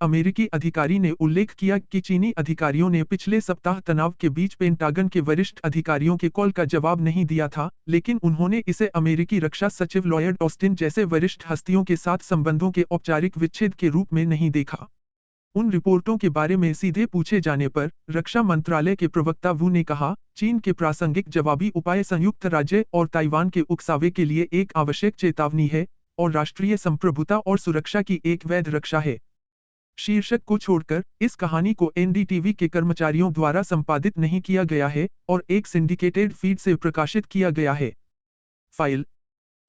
अमेरिकी अधिकारी ने उल्लेख किया कि चीनी अधिकारियों ने पिछले सप्ताह तनाव के बीच पेंटागन के वरिष्ठ अधिकारियों के कॉल का जवाब नहीं दिया था, लेकिन उन्होंने इसे अमेरिकी रक्षा सचिव लॉयड ऑस्टिन जैसे वरिष्ठ हस्तियों के साथ संबंधों के औपचारिक विच्छेद के रूप में नहीं देखा। उन रिपोर्टों के बारे में सीधे पूछे जाने पर रक्षा मंत्रालय के प्रवक्ता वू ने कहा, चीन के प्रासंगिक जवाबी उपाय संयुक्त राज्य और ताइवान के उकसावे के लिए एक आवश्यक चेतावनी है और राष्ट्रीय संप्रभुता और सुरक्षा की एक वैध रक्षा है। शीर्षक को छोड़कर इस कहानी को एनडीटीवी के कर्मचारियों द्वारा संपादित नहीं किया गया है और एक सिंडिकेटेड फीड से प्रकाशित किया गया है। फाइल।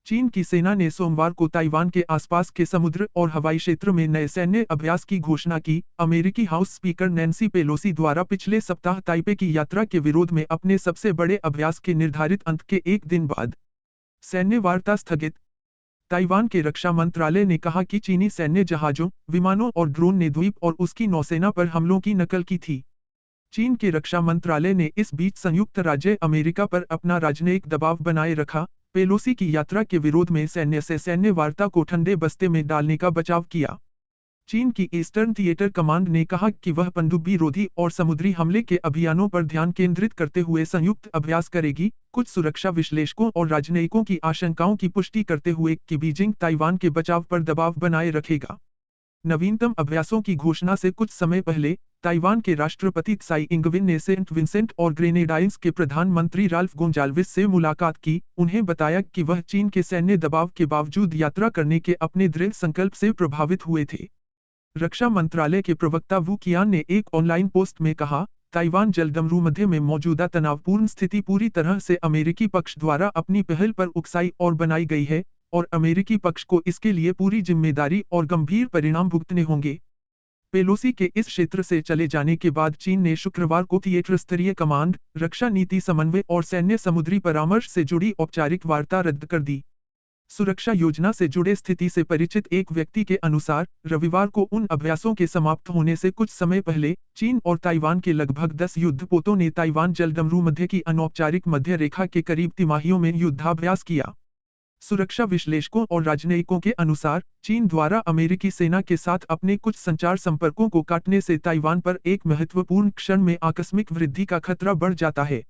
चीन की सेना ने सोमवार को ताइवान के आसपास के समुद्र और हवाई क्षेत्र में नए सैन्य अभ्यास की घोषणा की। अमेरिकी हाउस स्पीकर नैन्सी पेलोसी द्वारा पिछले सप्ताह ताइपे की यात्रा के विरोध में अपने सबसे बड़े अभ्यास के निर्धारित अंत के एक दिन बाद सैन्य वार्ता स्थगित। ताइवान के रक्षा मंत्रालय ने कहा कि चीनी सैन्य जहाजों, विमानों और ड्रोन ने द्वीप और उसकी नौसेना पर हमलों की नकल की थी। चीन के रक्षा मंत्रालय ने इस बीच संयुक्त राज्य अमेरिका पर अपना राजनयिक दबाव बनाए रखा। पेलोसी की यात्रा के विरोध में सैन्य से सैन्य वार्ता को ठंडे बस्ते में डालने का बचाव किया। चीन की ईस्टर्न थिएटर कमांड ने कहा कि वह पनडुब्बी रोधी और समुद्री हमले के अभियानों पर ध्यान केंद्रित करते हुए संयुक्त अभ्यास करेगी। कुछ सुरक्षा विश्लेषकों और राजनयिकों की आशंकाओं की पुष्टि करते हुए कि बीजिंग ताइवान के बचाव पर दबाव बनाए रखेगा। नवीनतम अभ्यासों की घोषणा से कुछ समय पहले ताइवान के राष्ट्रपति त्साई इंगवेन ने सेंट विंसेंट और ग्रेनेडाइंस के प्रधानमंत्री राल्फ गोंजाल्विस से मुलाकात की। उन्हें बताया कि वह चीन के सैन्य दबाव के बावजूद यात्रा करने के अपने दृढ़ संकल्प से प्रभावित हुए थे। रक्षा मंत्रालय के प्रवक्ता वू कियान ने एक ऑनलाइन पोस्ट में कहा, ताइवान जलडमरू मध्य में मौजूदा तनावपूर्ण स्थिति पूरी तरह से अमेरिकी पक्ष द्वारा अपनी पहल पर उकसाई और बनाई गई है और अमेरिकी पक्ष को इसके लिए पूरी जिम्मेदारी और गंभीर परिणाम भुगतने होंगे। पेलोसी के इस क्षेत्र से चले जाने के बाद चीन ने शुक्रवार को थिएटर स्तरीय कमांड, रक्षा नीति समन्वय और सैन्य समुद्री परामर्श से जुड़ी औपचारिक वार्ता रद्द कर दी। सुरक्षा योजना से जुड़े स्थिति से परिचित एक व्यक्ति के अनुसार रविवार को उन अभ्यासों के समाप्त होने से कुछ समय पहले चीन और ताइवान के लगभग 10 युद्धपोतों ने ताइवान जलडमरू मध्य की अनौपचारिक मध्य रेखा के करीब तिमाहियों में युद्धाभ्यास किया। सुरक्षा विश्लेषकों और राजनयिकों के अनुसार चीन द्वारा अमेरिकी सेना के साथ अपने कुछ संचार संपर्कों को काटने से ताइवान पर एक महत्वपूर्ण क्षण में आकस्मिक वृद्धि का खतरा बढ़ जाता है।